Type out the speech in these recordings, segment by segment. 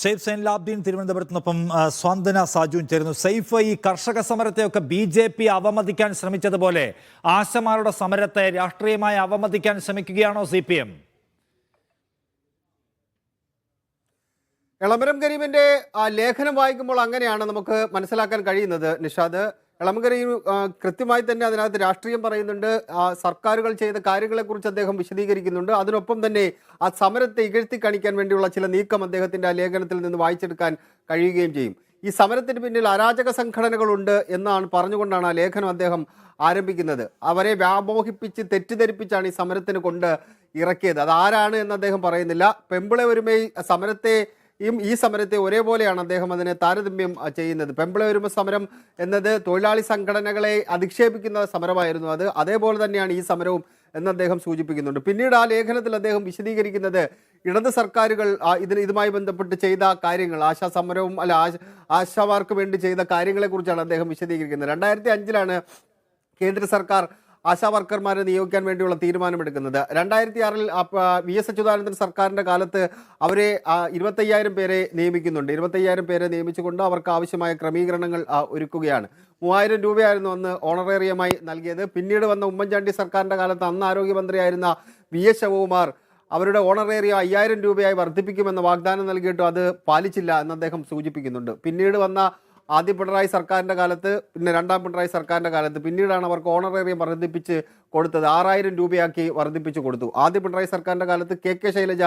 സെയ്ഫ് സൈൻലാബ്ദീൻ തിരുവനന്തപുരത്തിനൊപ്പം സ്വാന്തന സാജുവും ചേരുന്നു. സെയ്ഫ്, ഈ കർഷക സമരത്തെയൊക്കെ BJP അവമതിക്കാൻ ശ്രമിച്ചതുപോലെ ആശമാരുടെ സമരത്തെ രാഷ്ട്രീയമായി അവമതിക്കാൻ ശ്രമിക്കുകയാണോ CPM? എളമരം കരീമിന്റെ ലേഖനം വായിക്കുമ്പോൾ അങ്ങനെയാണ് നമുക്ക് മനസ്സിലാക്കാൻ കഴിയുന്നത്. നിഷാദ്, എളമരം കരീം കൃത്യമായി തന്നെ അതിനകത്ത് രാഷ്ട്രീയം പറയുന്നുണ്ട്, സർക്കാരുകൾ ചെയ്ത കാര്യങ്ങളെക്കുറിച്ച് അദ്ദേഹം വിശദീകരിക്കുന്നുണ്ട്. അതിനൊപ്പം തന്നെ ആ സമരത്തെ ഇകഴ്ത്തി കാണിക്കാൻ വേണ്ടിയുള്ള ചില നീക്കം അദ്ദേഹത്തിന്റെ ആ ലേഖനത്തിൽ നിന്ന് വായിച്ചെടുക്കാൻ കഴിയുകയും ചെയ്യും. ഈ സമരത്തിന് പിന്നിൽ അരാജക സംഘടനകളുണ്ട് എന്നാണ് പറഞ്ഞുകൊണ്ടാണ് ആ ലേഖനം അദ്ദേഹം ആരംഭിക്കുന്നത്. അവരെ വ്യാമോഹിപ്പിച്ച് തെറ്റിദ്ധരിപ്പിച്ചാണ് ഈ സമരത്തിന് കൊണ്ട് ഇറക്കിയത്. അതാരാണ് എന്ന് അദ്ദേഹം പറയുന്നില്ല. പെമ്പിള ഒരുമൈ ഈ സമരത്തെ ഒരേപോലെയാണ് അദ്ദേഹം അതിനെ താരതമ്യം ചെയ്യുന്നത്. പെമ്പിള ഒരുമ സമരം എന്നത് തൊഴിലാളി സംഘടനകളെ അധിക്ഷേപിക്കുന്ന സമരമായിരുന്നു. അതേപോലെ തന്നെയാണ് ഈ സമരവും എന്ന് അദ്ദേഹം സൂചിപ്പിക്കുന്നുണ്ട്. പിന്നീട് ആ ലേഖനത്തിൽ അദ്ദേഹം വിശദീകരിക്കുന്നത് ഇടത് സർക്കാരുകൾ ഇതുമായി ബന്ധപ്പെട്ട് ചെയ്ത കാര്യങ്ങൾ, ആശാ സമരവും ആശാമാർക്ക് വേണ്ടി ചെയ്ത കാര്യങ്ങളെക്കുറിച്ചാണ് അദ്ദേഹം വിശദീകരിക്കുന്നത്. 2005 കേന്ദ്ര സർക്കാർ ആശാ വർക്കർമാരെ നിയോഗിക്കാൻ വേണ്ടിയുള്ള തീരുമാനമെടുക്കുന്നത്. 2006 VS അച്യുതാനന്ദൻ സർക്കാരിൻ്റെ കാലത്ത് അവരെ 25,000 പേരെ നിയമിക്കുന്നുണ്ട്. 25,000 പേരെ നിയമിച്ചുകൊണ്ട് അവർക്ക് ആവശ്യമായ ക്രമീകരണങ്ങൾ ഒരുക്കുകയാണ്. 3,000 രൂപയായിരുന്നു അന്ന് ഓണറേറിയമായി നൽകിയത്. പിന്നീട് വന്ന ഉമ്മൻചാണ്ടി സർക്കാരിൻ്റെ കാലത്ത് അന്ന് ആരോഗ്യമന്ത്രിയായിരുന്ന VS ശിവകുമാർ അവരുടെ ഓണറേറിയം 5,000 രൂപയായി വർദ്ധിപ്പിക്കുമെന്ന വാഗ്ദാനം നൽകിയിട്ടും അത് പാലിച്ചില്ല എന്ന് അദ്ദേഹം സൂചിപ്പിക്കുന്നുണ്ട്. പിന്നീട് വന്ന ആദ്യ പിണറായി സർക്കാരിൻ്റെ കാലത്ത്, പിന്നെ രണ്ടാം പിണറായി സർക്കാരിൻ്റെ കാലത്ത് പിന്നീടാണ് അവർക്ക് ഓണറേറിയം വർദ്ധിപ്പിച്ച് കൊടുത്തത്. 6,000 രൂപയാക്കി വർദ്ധിപ്പിച്ചു കൊടുത്തു. ആദ്യ പിണറായി സർക്കാരിൻ്റെ കാലത്ത് KK ശൈലജ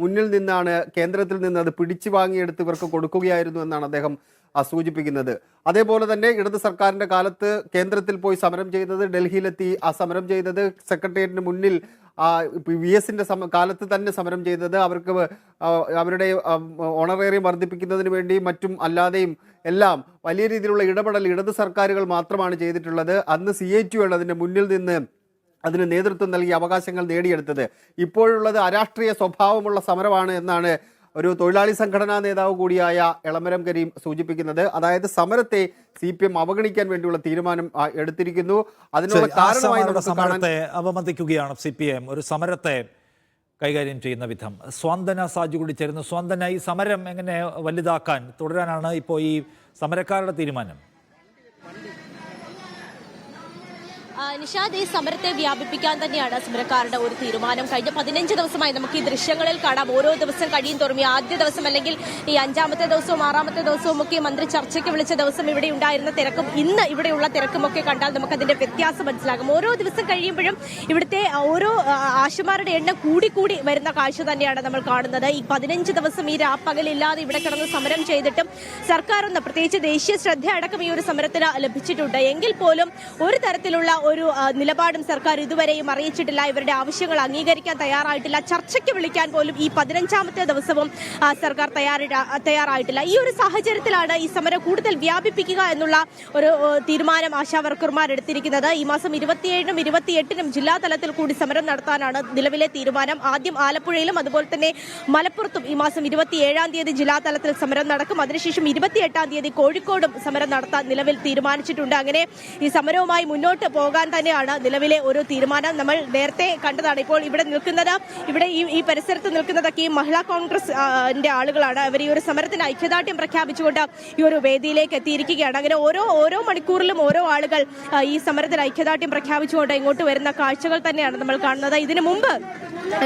മുന്നിൽ നിന്നാണ് കേന്ദ്രത്തിൽ നിന്ന് അത് പിടിച്ചു വാങ്ങിയെടുത്ത് ഇവർക്ക് കൊടുക്കുകയായിരുന്നു എന്നാണ് അദ്ദേഹം സൂചിപ്പിക്കുന്നത്. അതേപോലെ തന്നെ ഇടത് സർക്കാരിൻ്റെ കാലത്ത് കേന്ദ്രത്തിൽ പോയി സമരം ചെയ്തത്, ഡൽഹിയിലെത്തി ആ സമരം ചെയ്തത്, സെക്രട്ടേറിയറ്റിന് മുന്നിൽ VSന്റെ കാലത്ത് തന്നെ സമരം ചെയ്തത്, അവർക്ക് അവരുടെ ഓണറേറിയം വർദ്ധിപ്പിക്കുന്നതിന് വേണ്ടി മറ്റും അല്ലാതെയും എല്ലാം വലിയ രീതിയിലുള്ള ഇടപെടൽ ഇടത് സർക്കാരുകൾ മാത്രമാണ് ചെയ്തിട്ടുള്ളത്. അന്ന് CITU ആണ് അതിൻ്റെ മുന്നിൽ നിന്ന് അതിന് നേതൃത്വം നൽകി അവകാശങ്ങൾ നേടിയെടുത്തത്. ഇപ്പോഴുള്ളത് അരാഷ്ട്രീയ സ്വഭാവമുള്ള സമരമാണ് എന്നാണ് ഒരു തൊഴിലാളി സംഘടനാ നേതാവ് കൂടിയായ എളമരം കരീം സൂചിപ്പിക്കുന്നത്. അതായത് സമരത്തെ CPM അവഗണിക്കാൻ വേണ്ടിയുള്ള തീരുമാനം എടുത്തിരിക്കുന്നു. അതിനുള്ള കാരണമായി സമരത്തെ അവമതിക്കുകയാണ് CPM, ഒരു സമരത്തെ കൈകാര്യം ചെയ്യുന്ന വിധം. സ്വാന്തന സാജു കൂടി ചേരുന്നു. സ്വാന്തന, ഈ സമരം എങ്ങനെ വലുതാക്കാൻ തുടരാനാണ് ഇപ്പോൾ ഈ സമരക്കാരുടെ തീരുമാനം? നിഷാദ്, ഈ സമരത്തെ വ്യാപിപ്പിക്കാൻ തന്നെയാണ് സമരക്കാരുടെ ഒരു തീരുമാനം. കഴിഞ്ഞ 15 ദിവസമായി നമുക്ക് ഈ ദൃശ്യങ്ങളിൽ കാണാം. ഓരോ ദിവസം കഴിയും തോറും, ഈ ആദ്യ ദിവസം അല്ലെങ്കിൽ ഈ 5ാമത്തെ ദിവസവും 6ാമത്തെ ദിവസവും ഒക്കെ മന്ത്രി ചർച്ചയ്ക്ക് വിളിച്ച ദിവസം ഇവിടെ ഉണ്ടായിരുന്ന തിരക്കും ഇന്ന് ഇവിടെയുള്ള തിരക്കും ഒക്കെ കണ്ടാൽ നമുക്കതിന്റെ വ്യത്യാസം മനസ്സിലാകും. ഓരോ ദിവസം കഴിയുമ്പോഴും ഇവിടുത്തെ ഓരോ ആശുമാരുടെ എണ്ണം കൂടി വരുന്ന കാഴ്ച തന്നെയാണ് നമ്മൾ കാണുന്നത്. ഈ 15 ദിവസം ഈ രാപ്പകലില്ലാതെ ഇവിടെ കിടന്ന് സമരം ചെയ്തിട്ടും സർക്കാരൊന്ന്, പ്രത്യേകിച്ച് ദേശീയ ശ്രദ്ധ അടക്കം ഈ ഒരു സമരത്തിന് ലഭിച്ചിട്ടുണ്ട്. എങ്കിൽ പോലും ഒരു തരത്തിലുള്ള ഒരു നിലപാടും സർക്കാർ ഇതുവരെയും അറിയിച്ചിട്ടില്ല. ഇവരുടെ ആവശ്യങ്ങൾ അംഗീകരിക്കാൻ തയ്യാറായിട്ടില്ല. ചർച്ചയ്ക്ക് വിളിക്കാൻ പോലും ഈ 15ാമത്തെ ദിവസവും സർക്കാർ തയ്യാറായിട്ടില്ല. ഈ ഒരു സാഹചര്യത്തിലാണ് ഈ സമരം കൂടുതൽ വ്യാപിപ്പിക്കുക എന്നുള്ള ഒരു തീരുമാനം ആശാ വർക്കർമാർ എടുത്തിരിക്കുന്നത്. ഈ മാസം 27-നും 28-നും ജില്ലാ തലത്തിൽ കൂടി സമരം നടത്താനാണ് നിലവിലെ തീരുമാനം. ആദ്യം ആലപ്പുഴയിലും അതുപോലെ തന്നെ മലപ്പുറത്തും ഈ മാസം 27-ാം തീയതി ജില്ലാ തലത്തിൽ സമരം നടക്കും. അതിനുശേഷം 28-ാം തീയതി കോഴിക്കോടും സമരം നടത്താൻ നിലവിൽ തീരുമാനിച്ചിട്ടുണ്ട്. അങ്ങനെ ഈ സമരവുമായി മുന്നോട്ട് പോകാൻ തന്നെയാണ് നിലവിലെ ഒരു തീരുമാനം. നമ്മൾ നേരത്തെ കണ്ടതാണ്. ഇപ്പോൾ ഇവിടെ ഈ പരിസരത്ത് നിൽക്കുന്നതൊക്കെ ഈ മഹിളാ കോൺഗ്രസിന്റെ ആളുകളാണ്. അവർ ഈ ഒരു സമരത്തിന് ഐക്യദാർഢ്യം പ്രഖ്യാപിച്ചുകൊണ്ട് ഈ ഒരു വേദിയിലേക്ക് എത്തിയിരിക്കുകയാണ്. അങ്ങനെ ഓരോ മണിക്കൂറിലും ഓരോ ആളുകൾ ഈ സമരത്തിന് ഐക്യദാർഢ്യം പ്രഖ്യാപിച്ചുകൊണ്ട് ഇങ്ങോട്ട് വരുന്ന കാഴ്ചകൾ തന്നെയാണ് നമ്മൾ കാണുന്നത്. ഇതിനു മുമ്പ്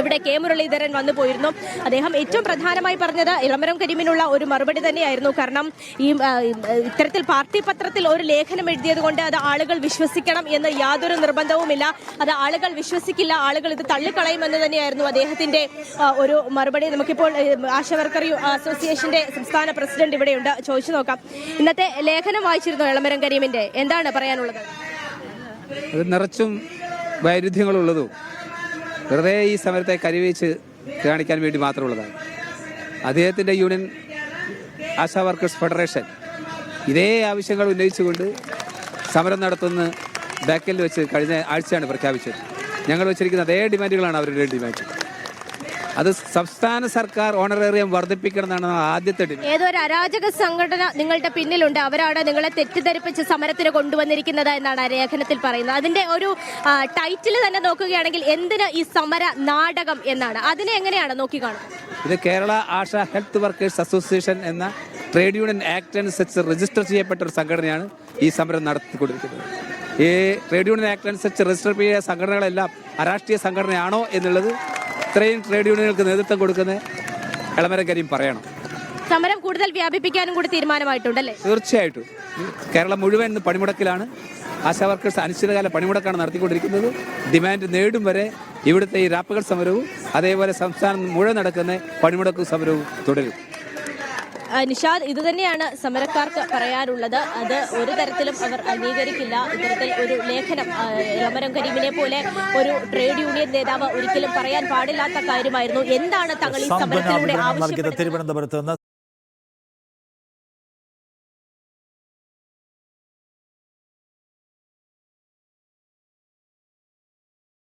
ഇവിടെ K മുരളീധരൻ വന്നു പോയിരുന്നു. അദ്ദേഹം ഏറ്റവും പ്രധാനമായി പറഞ്ഞത് എളമരം കരീമിനുള്ള ഒരു മറുപടി തന്നെയായിരുന്നു. കാരണം ഈ ഇത്തരത്തിൽ പാർട്ടി പത്രത്തിൽ ഒരു ലേഖനം എഴുതിയത് കൊണ്ട് അത് ആളുകൾ വിശ്വസിക്കണം എന്ന് യാതൊരു നിർബന്ധവുമില്ല. അത് ആളുകൾ വിശ്വസിക്കില്ല, ആളുകൾ ഇത് തള്ളിക്കളയുമെന്ന് തന്നെയായിരുന്നു അദ്ദേഹത്തിന്റെ ഒരു മറുപടി. നമുക്കിപ്പോൾ ആശാ വർക്കർ അസോസിയേഷന്റെ സംസ്ഥാന പ്രസിഡന്റ് ഇവിടെയുണ്ട്, ചോദിച്ചു നോക്കാം. ഇന്നത്തെ ലേഖനം വായിച്ചിരുന്നു എളമരം കരീമിന്റെ, എന്താണ് പറയാനുള്ളത്? അത് നിറച്ചും വൈരുദ്ധ്യങ്ങളുള്ളതും വെറുതെ ഈ സമരത്തെ കരിവെച്ച് കാണിക്കാൻ വേണ്ടി മാത്രമുള്ളതാണ്. അദ്ദേഹത്തിൻ്റെ യൂണിയൻ ആശാ വർക്കേഴ്സ് ഫെഡറേഷൻ ഇതേ ആവശ്യങ്ങൾ ഉന്നയിച്ചുകൊണ്ട് സമരം നടത്തുന്ന ബാക്കിൽ വെച്ച് കഴിഞ്ഞ ആഴ്ചയാണ് പ്രഖ്യാപിച്ചത്. ഞങ്ങൾ വെച്ചിരിക്കുന്ന അതേ ഡിമാൻഡുകളാണ് അവരുടെ ഡിമാൻഡ്. അത് സംസ്ഥാന സർക്കാർ ഓണറേറിയം വർദ്ധിപ്പിക്കണം എന്നാണ് ആദ്യത്തെ ഡിമാൻഡ്. ഏതൊരു അരാജക സംഘടന നിങ്ങളുടെ പിന്നിലുണ്ട്, അവരാണ് നിങ്ങളെ തെറ്റിദ്ധരിപ്പിച്ച് സമരത്തിന് കൊണ്ടുവന്നിരിക്കുന്നത് എന്നാണ് ലേഖനത്തിൽ പറയുന്നത്. അതിന്റെ ഒരു ടൈറ്റിൽ തന്നെ നോക്കുകയാണെങ്കിൽ എന്തിന് ഈ സമര നാടകം എന്നാണ്. അതിനെ എങ്ങനെയാണ് നോക്കിക്കാണുന്നത്? ഇത് കേരള ആശ ഹെൽത്ത് വർക്കേഴ്സ് അസോസിയേഷൻ എന്ന ട്രേഡ് യൂണിയൻ ആക്ട് അനുസരിച്ച് രജിസ്റ്റർ ചെയ്യപ്പെട്ട ഒരു സംഘടനയാണ് ഈ സമരം നടത്തിക്കൊണ്ടിരിക്കുന്നത്. ഈ ട്രേഡ് യൂണിയൻ ആക്ട് അനുസരിച്ച് രജിസ്റ്റർ ചെയ്ത സംഘടനകളെല്ലാം അരാഷ്ട്രീയ സംഘടനയാണോ എന്നുള്ളത് ഇത്രയും ട്രേഡ് യൂണിയനുകൾക്ക് നേതൃത്വം കൊടുക്കുന്ന എളമരം കരീം പറയണം. സമരം കൂടുതൽ വ്യാപിപ്പിക്കാനും കൂടി തീരുമാനമായിട്ടുണ്ടല്ലേ? തീർച്ചയായിട്ടും കേരളം മുഴുവൻ ഇന്ന് പണിമുടക്കിലാണ്. ആശാ വർക്കേഴ്സ് അനിശ്ചിതകാല പണിമുടക്കാണ് നടത്തിക്കൊണ്ടിരിക്കുന്നത്. ഡിമാൻഡ് നേടും വരെ ഇവിടുത്തെ ഈ രാപ്പകൽ സമരവും അതേപോലെ സംസ്ഥാനം മുഴുവൻ നടക്കുന്ന പണിമുടക്ക് സമരവും തുടരും. നിഷാദ്, ഇതുതന്നെയാണ് സമരക്കാർക്ക് പറയാനുള്ളത്. അത് ഒരു തരത്തിലും അവർ അംഗീകരിക്കില്ല. ഇത്തരത്തിൽ ഒരു ലേഖനം എളമരം കരീമിനെ പോലെ ഒരു ട്രേഡ് യൂണിയൻ നേതാവ് ഒരിക്കലും പറയാൻ പാടില്ലാത്ത കാര്യമായിരുന്നു. എന്താണ് തങ്ങൾ ഈ സമരത്തിലൂടെ ആവശ്യപ്പെടുന്നത്? തിരുവനന്തപുരത്ത് നിന്ന്